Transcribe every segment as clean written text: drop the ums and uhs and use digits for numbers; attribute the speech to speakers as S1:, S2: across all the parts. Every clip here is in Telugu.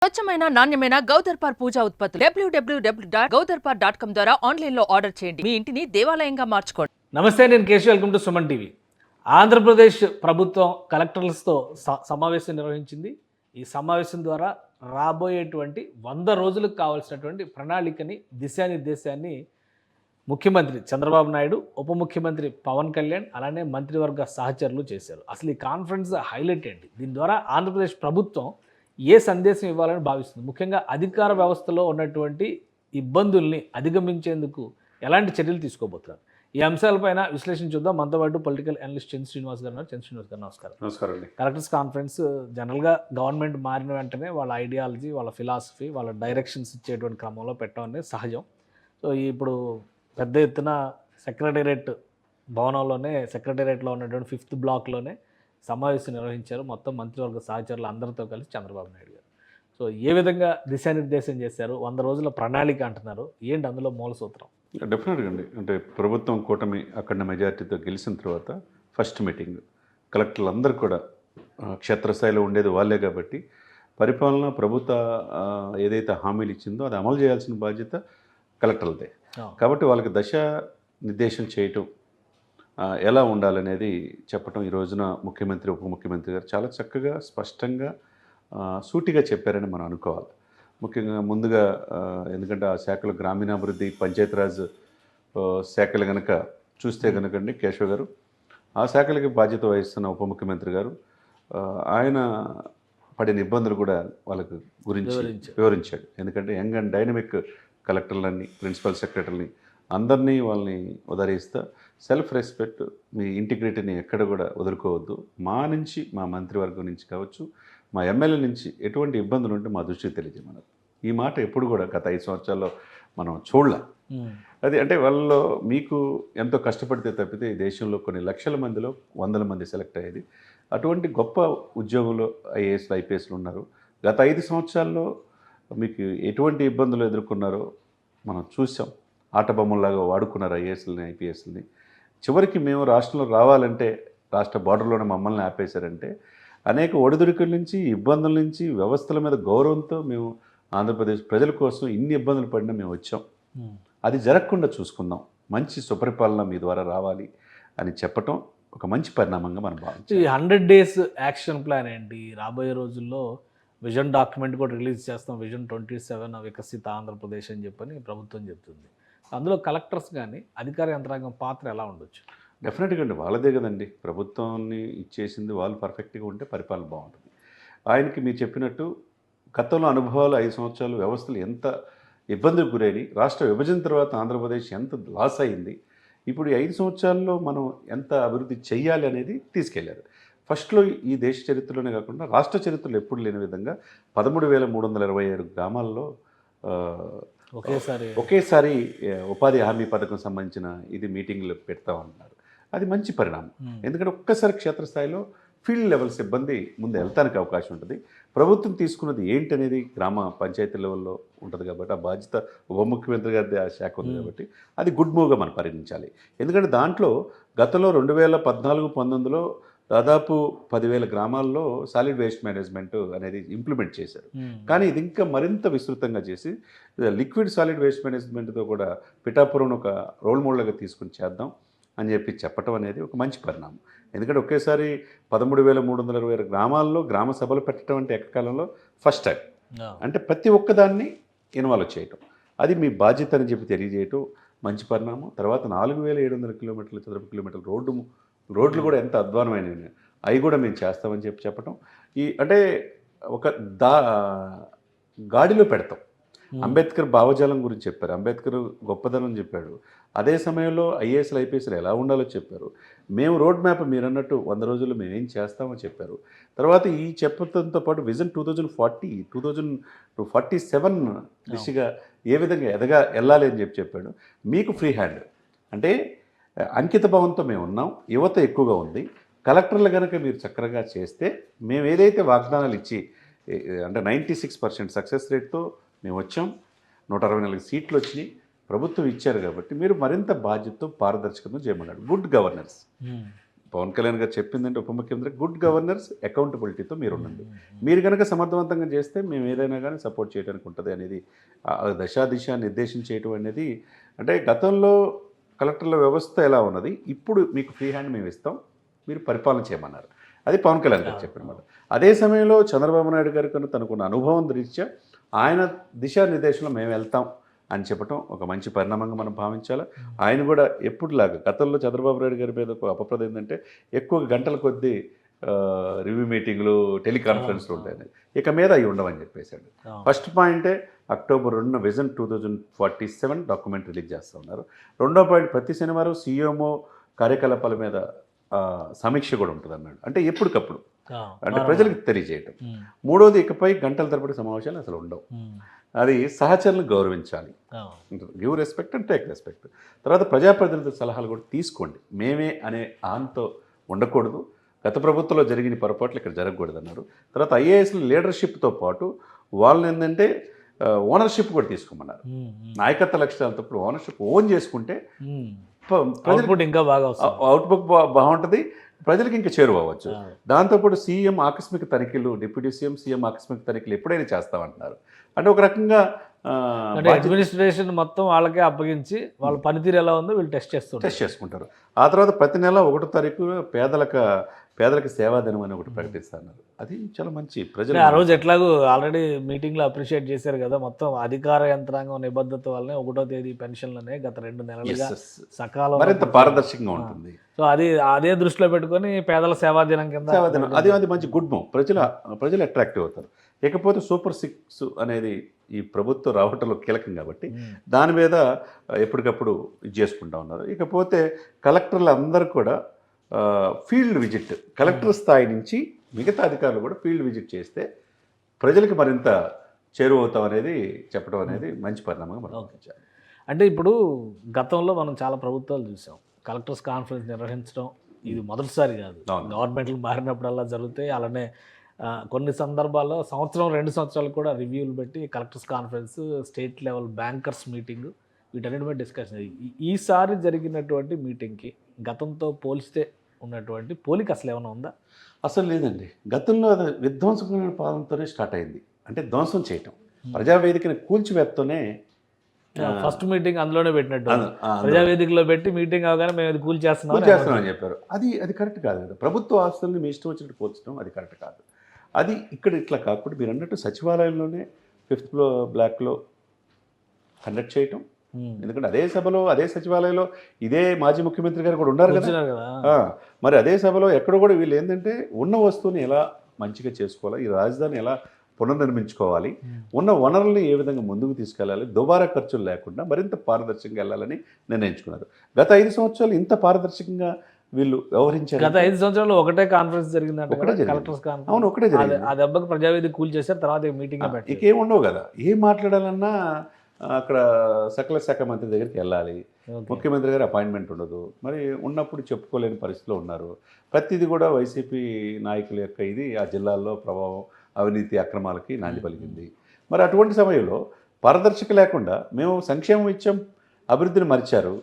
S1: స్వచ్ఛమైన నాణ్యమైన గౌదర్పార్ పూజా ఉత్పత్తులు www.gaudarpar.com ద్వారా ఆన్లైన్ లో ఆర్డర్ చేయండి. మీ ఇంటిని దేవాలయంగా మార్చుకోండి.
S2: నమస్తే, నేను Keshav. Welcome to Suman TV. Andhra Pradesh ప్రభుత్వం కలెక్టర్లతో సమావేశం నిర్వహించింది. ఈ సమావేశం ద్వారా రాబోయేటువంటి 100 రోజులకు కావాల్సినటువంటి ప్రణాళికని, దిశానిర్దేశాన్ని ముఖ్యమంత్రి చంద్రబాబు నాయుడు, ఉప ముఖ్యమంత్రి పవన్ కళ్యాణ్, అలానే మంత్రివర్గ సహచరులు చేశారు. అసలు ఈ కాన్ఫరెన్స్ హైలైట్ ఏంటి? దీని ద్వారా ఆంధ్రప్రదేశ్ ప్రభుత్వం ఏ సందేశం ఇవ్వాలని భావిస్తుంది? ముఖ్యంగా అధికార వ్యవస్థలో ఉన్నటువంటి ఇబ్బందుల్ని అధిగమించేందుకు ఎలాంటి చర్యలు తీసుకోబోతున్నారు? ఈ అంశాలపైన విశ్లేషణ చూద్దాం. మనతో పాటు పొలిటికల్ అనలిస్ట్ చంద్ర శ్రీనివాస్ గారు ఉన్నారు. చంద్ర శ్రీనివాస్ గారు నమస్కారం.
S3: నమస్కారం అండి.
S2: కలెక్టర్స్ కాన్ఫరెన్స్ జనరల్గా గవర్నమెంట్ మారిన వెంటనే వాళ్ళ ఐడియాలజీ, వాళ్ళ ఫిలాసఫీ, వాళ్ళ డైరెక్షన్స్ ఇచ్చేటువంటి క్రమంలో పెట్టడం అనేది సహజం. సో ఇప్పుడు పెద్ద ఎత్తున సెక్రటేరియట్ భవనంలోనే, సెక్రటేరియట్లో ఉన్నటువంటి 5th బ్లాక్లోనే సమావేశం నిర్వహించారు. మొత్తం మంత్రివర్గ సహచరులు అందరితో కలిసి చంద్రబాబు నాయుడు గారు. సో ఏ విధంగా దిశానిర్దేశం చేశారు? 100 రోజుల ప్రణాళిక అంటున్నారు, ఏంటి అందులో మూల సూత్రం?
S3: డెఫినెట్గా అండి. అంటే ప్రభుత్వం కూటమి అఖండ మెజార్టీతో గెలిచిన తర్వాత ఫస్ట్ మీటింగ్ కలెక్టర్లు అందరూ కూడా క్షేత్రస్థాయిలో ఉండేది వాళ్ళే కాబట్టి పరిపాలన ప్రభుత్వ ఏదైతే హామీలు ఇచ్చిందో అది అమలు చేయాల్సిన బాధ్యత కలెక్టర్లదే. కాబట్టి వాళ్ళకి దశ నిర్దేశం చేయటం, ఎలా ఉండాలనేది చెప్పటం ఈ రోజున ముఖ్యమంత్రి, ఉప ముఖ్యమంత్రి గారు చాలా చక్కగా, స్పష్టంగా, సూటిగా చెప్పారని మనం అనుకోవాలి. ముఖ్యంగా ముందుగా ఎందుకంటే ఆ శాఖలు గ్రామీణాభివృద్ధి, పంచాయతీరాజ్ శాఖలు కనుక చూస్తే కనుకండి, కేశవ్ గారు ఆ శాఖలకి బాధ్యత వహిస్తున్న ఉప ముఖ్యమంత్రి గారు ఆయన పడిన ఇబ్బందులు కూడా వాళ్ళకి గురించి వివరించాడు. ఎందుకంటే యంగ్ అండ్ డైనమిక్ కలెక్టర్లని, ప్రిన్సిపల్ సెక్రటరీని అందరినీ వాళ్ళని ఉదరిస్తా సెల్ఫ్ రెస్పెక్ట్, మీ ఇంటిగ్రిటీని ఎక్కడ కూడా వదులుకోవద్దు, మా నుంచి, మా మంత్రివర్గం నుంచి కావచ్చు, మా ఎమ్మెల్యే నుంచి ఎటువంటి ఇబ్బందులు ఉంటే మా దృష్టికి తెలియజేయమన్నారు. ఈ మాట ఎప్పుడు కూడా గత 5 సంవత్సరాల్లో మనం చూడలే. అది అంటే వాళ్ళలో మీకు ఎంతో కష్టపడితే తప్పితే ఈ దేశంలో కొన్ని లక్షల మందిలో 100 మంది సెలెక్ట్ అయ్యేది. అటువంటి గొప్ప ఉద్యోగులు ఐఏఎస్లు, ఐపీఎస్లు ఉన్నారు. గత 5 సంవత్సరాల్లో మీకు ఎటువంటి ఇబ్బందులు ఎదుర్కొన్నారో మనం చూసాం. ఆటబొమ్మల్లాగా వాడుకున్నారు ఐఏఎస్లని, ఐపీఎస్లని. చివరికి మేము రాష్ట్రంలో రావాలంటే రాష్ట్ర బార్డర్లోనే మమ్మల్ని ఆపేశారంటే అనేక ఒడిదుడుకుల నుంచి, ఇబ్బందుల నుంచి, వ్యవస్థల మీద గౌరవంతో మేము ఆంధ్రప్రదేశ్ ప్రజల కోసం ఇన్ని ఇబ్బందులు పడినా మేము వచ్చాం. అది జరగకుండా చూసుకుందాం, మంచి సుపరిపాలన మీ ద్వారా రావాలి అని చెప్పటం ఒక మంచి పరిణామంగా మనం భావించాం.
S2: ఈ 100 days యాక్షన్ ప్లాన్ ఏంటి? రాబోయే రోజుల్లో విజన్ డాక్యుమెంట్ కూడా రిలీజ్ చేస్తాం, విజన్ 27 వికసిత ఆంధ్రప్రదేశ్ అని చెప్పని ప్రభుత్వం చెప్తుంది. అందులో కలెక్టర్స్ కానీ అధికార యంత్రాంగం పాత్ర ఎలా ఉండొచ్చు?
S3: డెఫినెట్గా అండి, వాళ్ళదే కదండి ప్రభుత్వాన్ని ఇచ్చేసింది. వాళ్ళు పర్ఫెక్ట్గా ఉంటే పరిపాలన బాగుంటుంది. ఆయనకి మీరు చెప్పినట్టు గతంలో అనుభవాలు 5 సంవత్సరాలు వ్యవస్థలు ఎంత ఇబ్బందికి గురైనవి, రాష్ట్ర విభజన తర్వాత ఆంధ్రప్రదేశ్ ఎంత లాస్ అయింది, ఇప్పుడు ఈ 5 సంవత్సరాల్లో మనం ఎంత అభివృద్ధి చెయ్యాలి అనేది తీసుకెళ్లారు. ఫస్ట్లో ఈ దేశ చరిత్రలోనే కాకుండా రాష్ట్ర చరిత్రలో ఎప్పుడు లేని విధంగా 13,327 గ్రామాల్లో ఒకేసారి ఉపాధి హామీ పథకం సంబంధించిన ఇది మీటింగ్లు పెడతామన్నారు. అది మంచి పరిణామం. ఎందుకంటే ఒక్కసారి క్షేత్రస్థాయిలో ఫీల్డ్ లెవెల్ సిబ్బంది ముందు వెళ్తానికి అవకాశం ఉంటుంది. ప్రభుత్వం తీసుకున్నది ఏంటనేది గ్రామ పంచాయతీ లెవెల్లో ఉంటుంది కాబట్టి ఆ బాధ్యత ఉప ముఖ్యమంత్రి గారి ఆ శాఖ ఉంది కాబట్టి అది గుడ్ మూవ్గా మనం పరిగణించాలి. ఎందుకంటే దాంట్లో గతంలో 2014-19లో దాదాపు 10,000 గ్రామాల్లో సాలిడ్ వేస్ట్ మేనేజ్మెంట్ అనేది ఇంప్లిమెంట్ చేశారు. కానీ ఇది ఇంకా మరింత విస్తృతంగా చేసి లిక్విడ్ సాలిడ్ వేస్ట్ మేనేజ్మెంట్తో కూడా పిఠాపురం ఒక రోల్ మోడల్గా తీసుకుని చేద్దాం అని చెప్పి చెప్పటం అనేది ఒక మంచి పరిణామం. ఎందుకంటే ఒకేసారి 13,326 గ్రామాల్లో గ్రామ సభలు పెట్టడం అంటే ఏకకాలంలో ఫస్ట్ టైం. అంటే ప్రతి ఒక్కదాన్ని ఇన్వాల్వ్ చేయటం, అది మీ బాధ్యత అని చెప్పి తెలియజేయటం మంచి పరిణామం. తర్వాత 4,700 కిలోమీటర్ల చదరపు కిలోమీటర్ల రోడ్లు కూడా ఎంత అధ్వానమైనవి, అవి కూడా మేము చేస్తామని చెప్పి చెప్పటం. ఈ అంటే ఒక గాడిలో పెడతాం. అంబేద్కర్ భావజాలం గురించి చెప్పారు, అంబేద్కర్ గొప్పదనం చెప్పాడు. అదే సమయంలో ఐఏఎస్లు, ఐపీఎస్లు ఎలా ఉండాలో చెప్పారు. మేము రోడ్ మ్యాప్ మీరు అన్నట్టు 100 రోజుల్లో మేమేం చేస్తామో చెప్పారు. తర్వాత ఈ చెప్పడంతో పాటు విజన్ 2047 దిశగా ఏ విధంగా వెళ్ళాలి అని చెప్పాడు. మీకు ఫ్రీ హ్యాండ్ అంటే అంకిత భావంతో మేము ఉన్నాం, యువత ఎక్కువగా ఉంది. కలెక్టర్లు కనుక మీరు చక్కగా చేస్తే మేము ఏదైతే వాగ్దానాలు ఇచ్చి అంటే 96% సక్సెస్ రేట్తో మేము వచ్చాం, 164 సీట్లు వచ్చినాయి, ప్రభుత్వం ఇచ్చారు కాబట్టి మీరు మరింత బాధ్యతతో, పారదర్శకంగా చేయమన్నాడు. గుడ్ గవర్నెన్స్, పవన్ కళ్యాణ్ గారు చెప్పిందంటే ఉప ముఖ్యమంత్రి గుడ్ గవర్నర్స్ అకౌంటబిలిటీతో మీరు ఉండండి. మీరు కనుక సమర్థవంతంగా చేస్తే మేము ఏదైనా కానీ సపోర్ట్ చేయడానికి ఉంటుంది అనేది దిశ నిర్దేశం చేయటం అనేది. అంటే గతంలో కలెక్టర్ల వ్యవస్థ ఎలా ఉన్నది, ఇప్పుడు మీకు ఫ్రీ హ్యాండ్ మేము ఇస్తాం, మీరు పరిపాలన చేయమన్నారు. అది పవన్ కళ్యాణ్ గారు చెప్పిన మాట. అదే సమయంలో చంద్రబాబు నాయుడు గారి కన్నా తనకున్న అనుభవం దృష్ట్యా ఆయన దిశానిర్దేశంలో మేము వెళ్తాం అని చెప్పడం ఒక మంచి పరిణామంగా మనం భావించాలి. ఆయన కూడా ఎప్పుడులాగా గతంలో చంద్రబాబు నాయుడు గారి మీద ఒక అపప్రద ఏంటంటే ఎక్కువ గంటల కొద్దీ రివ్యూ మీటింగ్లు, టెలికాన్ఫరెన్స్లు ఉంటాయని, ఇక మీద అవి ఉండవని చెప్పేశాడు. ఫస్ట్ పాయింటే అక్టోబర్ 2న విజన్ 2047 డాక్యుమెంట్ రిలీజ్ చేస్తూ ఉన్నారు. రెండో పాయింట్ ప్రతి శనివారం సీఎంఓ కార్యకలాపాల మీద సమీక్ష కూడా ఉంటుంది అన్నాడు. అంటే ఎప్పటికప్పుడు అంటే ప్రజలకు తెలియజేయటం. మూడోది ఇకపై గంటల తరబడి సమావేశాలు అసలు ఉండవు. అది సహచరులను గౌరవించాలి, give respect and take respect. తర్వాత ప్రజాప్రతినిధుల సలహాలు కూడా తీసుకోండి, మేమే అనే ఆన్తో ఉండకూడదు. గత ప్రభుత్వంలో జరిగిన పొరపాట్లు ఇక్కడ జరగకూడదు అన్నారు. తర్వాత ఐఏఎస్ల లీడర్షిప్తో పాటు వాళ్ళని ఏంటంటే ఓనర్షిప్ కూడా తీసుకోమన్నారు. నాయకత్వ లక్షణాలతో పాటు ఓనర్షిప్ ఓన్ చేసుకుంటే
S2: అవుట్పుట్ ఇంకా బాగా
S3: అవుట్పుట్ బాగుంటుంది, ప్రజలకు ఇంకా చేరువవచ్చు. దాంతోపాటు సీఎం ఆకస్మిక తనిఖీలు, డిప్యూటీ సీఎం ఆకస్మిక తనిఖీలు ఎప్పుడైనా చేస్తామంటున్నారు. అంటే ఒక రకంగా
S2: అడ్మినిస్ట్రేషన్ మొత్తం వాళ్ళకే అప్పగించి వాళ్ళ పనితీరు ఎలా ఉందో వీళ్ళు టెస్ట్
S3: చేసుకుంటారు. ఆ తర్వాత ప్రతి నెల 1వ తారీఖు పేదలకు సేవాదినం అని ఒకటి ప్రకటిస్తున్నారు. అది చాలా మంచి ప్రజలు
S2: ఆ రోజు ఎట్లాగో ఆల్రెడీ మీటింగ్లో అప్రిషియేట్ చేశారు కదా. మొత్తం అధికార యంత్రాంగం నిబద్ధత వల్లనే 1వ తేదీ పెన్షన్లనే గత 2 నెలలుగా సకాలం
S3: మరింత పారదర్శకంగా ఉంటుంది.
S2: సో అదే దృష్టిలో పెట్టుకొని పేదల సేవా దినం కింద
S3: అది మంచి గుడ్ మూవ్. ప్రజలు అట్రాక్టివ్ అవుతారు. ఇకపోతే సూపర్ 6 అనేది ఈ ప్రభుత్వం రావటంలో కీలకం కాబట్టి దాని మీద ఎప్పటికప్పుడు ఇది చేసుకుంటా ఉన్నారు. ఇకపోతే కలెక్టర్లు అందరూ కూడా ఫీల్డ్ విజిట్, కలెక్టర్ స్థాయి నుంచి మిగతా అధికారులు కూడా ఫీల్డ్ విజిట్ చేస్తే ప్రజలకు మరింత చేరువవుతాం అనేది చెప్పడం అనేది మంచి పరిణామంగా మనం గమనించాలి.
S2: అంటే ఇప్పుడు గతంలో మనం చాలా ప్రభుత్వాలు చూసాం, కలెక్టర్స్ కాన్ఫరెన్స్ నిర్వహించడం ఇది మొదటిసారి కాదు. గవర్నమెంట్లు మారినప్పుడల్లా జరుగుతాయి. అలానే కొన్ని సందర్భాల్లో 1-2 సంవత్సరాలు కూడా రివ్యూలు పెట్టి collectors conference, state level bankers meeting, వీటన్నిటి మీద డిస్కషన్. ఈసారి జరిగినటువంటి మీటింగ్కి గతంతో పోలిస్తే ఉన్నటువంటి పోలిక అసలు ఏమైనా ఉందా?
S3: అసలు లేదండి. గతంలో అది విధ్వంసకమైన పాలనతోనే స్టార్ట్ అయింది. అంటే ధ్వంసం చేయటం, ప్రజావేదికని కూల్చివేత్తోనే
S2: ఫస్ట్ మీటింగ్ అందులోనే పెట్టినట్టు. ప్రజావేదికలో పెట్టి మీటింగ్ అవగానే మేము అది
S3: కూల్చేస్తున్నామని చెప్పారు. అది కరెక్ట్ కాదు కదా. ప్రభుత్వ ఆస్తుల్ని మీ ఇష్టం వచ్చినట్టు కూల్చడం అది కరెక్ట్ కాదు. అది ఇక్కడ ఇట్లా కాకుండా మీరు అన్నట్టు సచివాలయంలోనే 5th బ్లాక్లో కండక్ట్ చేయటం. ఎందుకంటే అదే సచివాలయంలో ఇదే మాజీ ముఖ్యమంత్రి గారు కూడా ఉన్నారు కదా. మరి అదే సభలో ఎక్కడ కూడా వీళ్ళు ఏంటంటే ఉన్న వస్తువుని ఎలా మంచిగా చేసుకోవాలి, ఈ రాజధాని ఎలా పునర్నిర్మించుకోవాలి, ఉన్న వనరుల్ని ఏ విధంగా ముందుకు తీసుకెళ్ళాలి, దుబారా ఖర్చులు లేకుండా మరింత పారదర్శకంగా వెళ్ళాలని నిర్ణయించుకున్నారు. గత 5 సంవత్సరాలు ఇంత పారదర్శకంగా వీళ్ళు వ్యవహరించారు.
S2: గత 5 సంవత్సరాలు ఒకటే కాన్ఫరెన్స్ జరిగిందంటే కలెక్టర్స్ కాన్ఫరెన్స్.
S3: అవును, ఒకటే జరిగింది.
S2: ఆ దెబ్బకి ప్రజావేదిక కూల్ చేశారు. తర్వాత మీటింగ్
S3: ఇంకేం ఉండవు కదా. ఏం మాట్లాడాలన్నా అక్కడ సకల శాఖ మంత్రి దగ్గరికి వెళ్ళాలి, ముఖ్యమంత్రి గారి అపాయింట్మెంట్ ఉండదు. మరి ఉన్నప్పుడు చెప్పుకోలేని పరిస్థితిలో ఉన్నారు. ప్రతిదీ కూడా వైసీపీ నాయకుల యొక్క ఇది ఆ జిల్లాల్లో ప్రభావం, అవినీతి అక్రమాలకి నాంది పలికింది. మరి అటువంటి సమయంలో పారదర్శక లేకుండా మేము సంక్షేమం ఇచ్చాం, అభివృద్ధిని మరిచారు.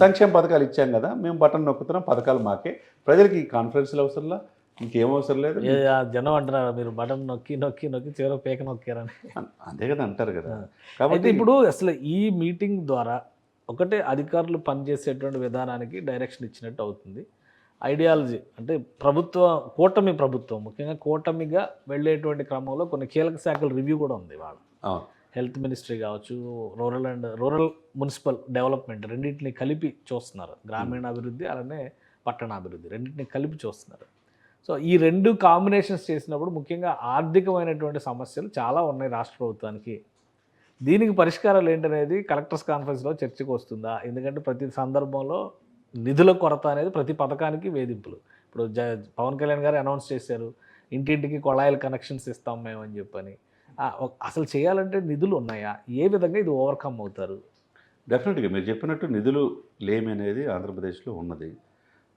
S3: సంక్షేమ పథకాలు ఇచ్చాం కదా, మేము బటన్ నొక్కుతున్నాం, పథకాలు మాకే, ప్రజలకి ఈ కాన్ఫరెన్స్లు అవసరంలా, ఇంకేం అవసరం లేదు.
S2: జనం అంటున్నారు మీరు బటన్ నొక్కి నొక్కి నొక్కి చివరి పేక నొక్కారని.
S3: అంతే కదా అంటారు కదా.
S2: కాబట్టి ఇప్పుడు అసలు ఈ మీటింగ్ ద్వారా ఒకటే అధికారులు పనిచేసేటువంటి విధానానికి డైరెక్షన్ ఇచ్చినట్టు అవుతుంది. ఐడియాలజీ అంటే కూటమి ప్రభుత్వం ముఖ్యంగా కూటమిగా వెళ్ళేటువంటి క్రమంలో కొన్ని కీలక శాఖల రివ్యూ కూడా ఉంది. వాళ్ళ హెల్త్ మినిస్ట్రీ కావచ్చు, రూరల్ మున్సిపల్ డెవలప్మెంట్ రెండింటిని కలిపి చూస్తున్నారు. గ్రామీణాభివృద్ధి అలానే పట్టణాభివృద్ధి రెండింటిని కలిపి చూస్తున్నారు. సో ఈ 2 కాంబినేషన్స్ చేసినప్పుడు ముఖ్యంగా ఆర్థికమైనటువంటి సమస్యలు చాలా ఉన్నాయి రాష్ట్ర ప్రభుత్వానికి. దీనికి పరిష్కారాలు ఏంటనేది కలెక్టర్స్ కాన్ఫరెన్స్లో చర్చకు వస్తుందా? ఎందుకంటే ప్రతి సందర్భంలో నిధుల కొరత అనేది ప్రతి పథకానికి వేధింపులు. ఇప్పుడు పవన్ కళ్యాణ్ గారు అనౌన్స్ చేశారు, ఇంటింటికి కొళాయిల కనెక్షన్స్ ఇస్తాం మేము అని చెప్పని. అసలు చేయాలంటే నిధులు ఉన్నాయా? ఏ విధంగా ఇది ఓవర్కమ్ అవుతారు?
S3: డెఫినెట్గా మీరు చెప్పినట్టు నిధులు లేమి అనేది ఆంధ్రప్రదేశ్లో ఉన్నది.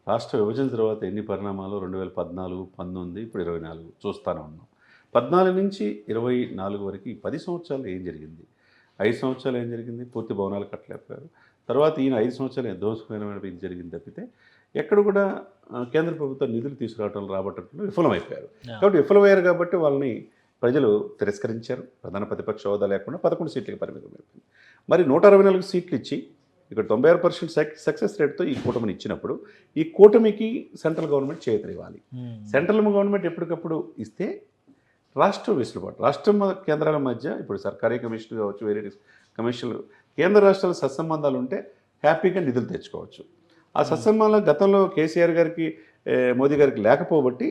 S3: రాష్ట్ర విభజన తర్వాత ఎన్ని పరిణామాలు 2014, 19, ఇప్పుడు 24 చూస్తూనే ఉన్నాం. 14 నుంచి 24 వరకు ఈ 10 సంవత్సరాలు ఏం జరిగింది? 5 సంవత్సరాలు ఏం జరిగింది? పూర్తి భవనాలు కట్టలేకపోయారు. తర్వాత ఈయన 5 సంవత్సరాలు దోషకమైన ఇది జరిగింది తప్పితే ఎక్కడ కూడా కేంద్ర ప్రభుత్వం నిధులు తీసుకురావటం రాబట్టడంలో విఫలమైపోయారు. కాబట్టి విఫలమయ్యారు కాబట్టి వాళ్ళని ప్రజలు తిరస్కరించారు. ప్రధాన ప్రతిపక్ష హోదా లేకుండా 11 సీట్లకి పరిమితం అయిపోయింది. మరి 164 సీట్లు ఇచ్చి ఇక్కడ 96% సక్సెస్ రేట్తో ఈ కూటమిని ఇచ్చినప్పుడు ఈ కూటమికి సెంట్రల్ గవర్నమెంట్ చేతులివ్వాలి. సెంట్రల్ గవర్నమెంట్ ఎప్పటికప్పుడు ఇస్తే రాష్ట్ర వెసులుబాటు, కేంద్రాల మధ్య ఇప్పుడు సర్కారీ కమిషన్లు కావచ్చు, వేరే కమిషన్లు, కేంద్ర రాష్ట్రాల సత్సంబంధాలు ఉంటే హ్యాపీగా నిధులు తెచ్చుకోవచ్చు. ఆ సత్సంబంధాలు గతంలో కేసీఆర్ గారికి మోదీ గారికి లేకపోబట్టి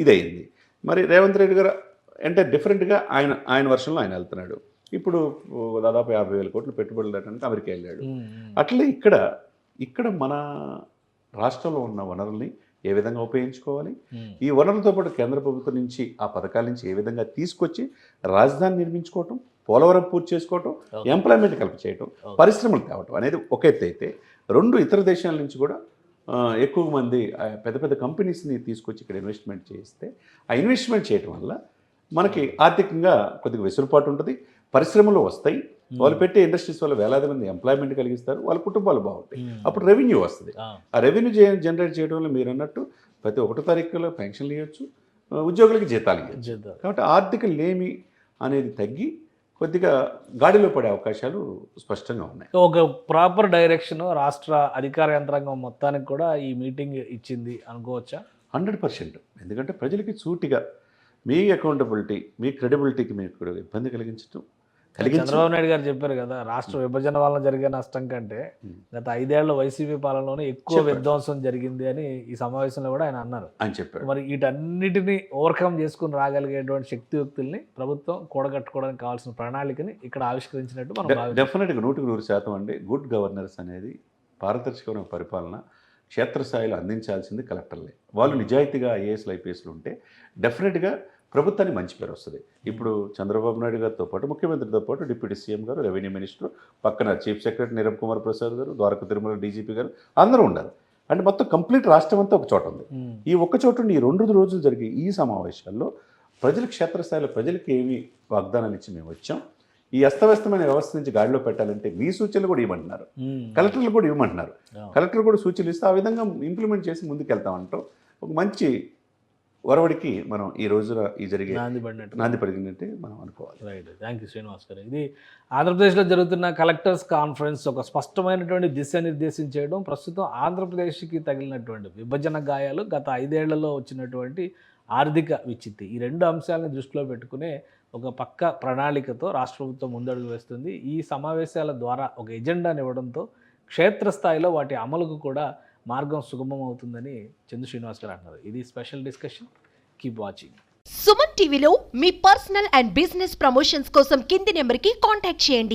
S3: ఇదయింది. మరి రేవంత్ రెడ్డి గారు అంటే డిఫరెంట్గా ఆయన వర్షంలో ఆయన వెళ్తున్నాడు. ఇప్పుడు దాదాపు 50,000 కోట్లు పెట్టుబడులు పెట్టడానికి అమెరికా వెళ్ళాడు. అట్లే ఇక్కడ మన రాష్ట్రంలో ఉన్న వనరుల్ని ఏ విధంగా ఉపయోగించుకోవాలి, ఈ వనరులతో పాటు కేంద్ర ప్రభుత్వం నుంచి ఆ పథకాల నుంచి ఏ విధంగా తీసుకొచ్చి రాజధాని నిర్మించుకోవటం, పోలవరం పూర్తి చేసుకోవటం, ఎంప్లాయ్మెంట్ కల్ప చేయటం, పరిశ్రమలు తేవటం అనేది ఒక ఎత్తు అయితే, 2 ఇతర దేశాల నుంచి కూడా ఎక్కువ మంది పెద్ద పెద్ద కంపెనీస్ని తీసుకొచ్చి ఇక్కడ ఇన్వెస్ట్మెంట్ చేస్తే ఆ ఇన్వెస్ట్మెంట్ చేయటం వల్ల మనకి ఆర్థికంగా కొద్దిగా వెసులుబాటు ఉంటుంది, పరిశ్రమలు వస్తాయి, వాళ్ళు పెట్టే ఇండస్ట్రీస్ వల్ల వేలాది మంది ఎంప్లాయ్మెంట్ కలిగిస్తారు, వాళ్ళ కుటుంబాలు బాగుంటాయి, అప్పుడు రెవెన్యూ వస్తుంది. ఆ రెవెన్యూ జనరేట్ చేయడం వల్ల మీరు అన్నట్టు ప్రతి 1 తారీఖులో పెన్షన్లు ఇవ్వచ్చు, ఉద్యోగులకి జీతాలు ఇవ్వచ్చు. కాబట్టి ఆర్థిక లేమి అనేది తగ్గి కొద్దిగా గాడిలో పడే అవకాశాలు స్పష్టంగా ఉన్నాయి.
S2: ఒక ప్రాపర్ డైరెక్షన్ రాష్ట్ర అధికార యంత్రాంగం మొత్తానికి కూడా ఈ మీటింగ్ ఇచ్చింది అనుకోవచ్చా?
S3: 100%. ఎందుకంటే ప్రజలకి సూటిగా మీ అకౌంటబిలిటీ, మీ క్రెడిబిలిటీకి మీకు ఇబ్బంది కలిగించడం.
S2: చంద్రబాబు నాయుడు గారు చెప్పారు కదా, రాష్ట్ర విభజన వలన జరిగే నష్టం కంటే గత 5 ఏళ్ల వైసీపీ పాలనలోనే ఎక్కువ విధ్వంసం జరిగింది అని ఈ సమావేశంలో కూడా ఆయన అన్నారు
S3: అని చెప్పారు.
S2: మరి వీటన్నిటిని ఓవర్కమ్ చేసుకుని రాగలిగేటువంటి శక్తియుక్తుల్ని ప్రభుత్వం కూడగట్టుకోవడానికి కావాల్సిన ప్రణాళికని ఇక్కడ ఆవిష్కరించినట్టు మనం
S3: డెఫినెట్గా 100% అండి. గుడ్ గవర్నెన్స్ అనేది పారదర్శకమైన పరిపాలన క్షేత్రస్థాయిలో అందించాల్సింది కలెక్టర్లే. వాళ్ళు నిజాయితీగా ఐఏఎస్లు ఐపీఎస్లు ఉంటే డెఫినెట్గా ప్రభుత్వానికి మంచి పేరు వస్తుంది. ఇప్పుడు చంద్రబాబు నాయుడు గారితో పాటు ముఖ్యమంత్రితో పాటు డిప్యూటీ సీఎం గారు, రెవెన్యూ మినిస్టర్, పక్కన చీఫ్ సెక్రటరీ నీరబ్ కుమార్ ప్రసాద్ గారు, ద్వారకా తిరుమల డీజీపీ గారు అందరూ ఉండాలి. అంటే మొత్తం కంప్లీట్ రాష్ట్రం అంతా ఒక చోట ఉంది. ఈ ఒక్క చోట ఈ 2 రోజులు జరిగే ఈ సమావేశాల్లో ప్రజల క్షేత్రస్థాయిలో ప్రజలకు ఏమి వాగ్దానాలు ఇచ్చి మేము వచ్చాం, ఈ అస్తవ్యస్తమైన వ్యవస్థ నుంచి గాడిలో పెట్టాలంటే మీ సూచనలు కూడా ఇవ్వమంటున్నారు, కలెక్టర్లు కూడా ఇవ్వమంటున్నారు. కలెక్టర్ కూడా సూచనలు ఇస్తే ఆ విధంగా ఇంప్లిమెంట్ చేసి ముందుకు వెళ్తామంటాం. ఒక మంచి ఒరవడికి మనం ఈ రోజున ఈ జరిగే నాంది పడినట్టే మనం అనుకోవాలి.
S2: రైట్, థ్యాంక్ యూ శ్రీనివాస్ గారు. ఇది ఆంధ్రప్రదేశ్లో జరుగుతున్న కలెక్టర్స్ కాన్ఫరెన్స్ ఒక స్పష్టమైనటువంటి దిశానిర్దేశం చేయడం, ప్రస్తుతం ఆంధ్రప్రదేశ్కి తగిలినటువంటి విభజన గాయాలు, గత 5 ఏళ్లలో వచ్చినటువంటి ఆర్థిక విచ్చిత్తి, ఈ 2 అంశాలను దృష్టిలో పెట్టుకునే ఒక పక్క ప్రణాళికతో రాష్ట్ర ప్రభుత్వం ముందడుగు వేస్తుంది. ఈ సమావేశాల ద్వారా ఒక ఎజెండాని ఇవ్వడంతో క్షేత్రస్థాయిలో వాటి అమలుకు కూడా మార్గం సుగమం అవుతుందని చందు శ్రీనివాస్ గారు అంటున్నారు. ఇది special discussion. Keep watching.
S4: Suman టీవీలో మీ పర్సనల్ అండ్ బిజినెస్ ప్రమోషన్స్ కోసం కింది నెంబర్కి కాంటాక్ట్ చేయండి.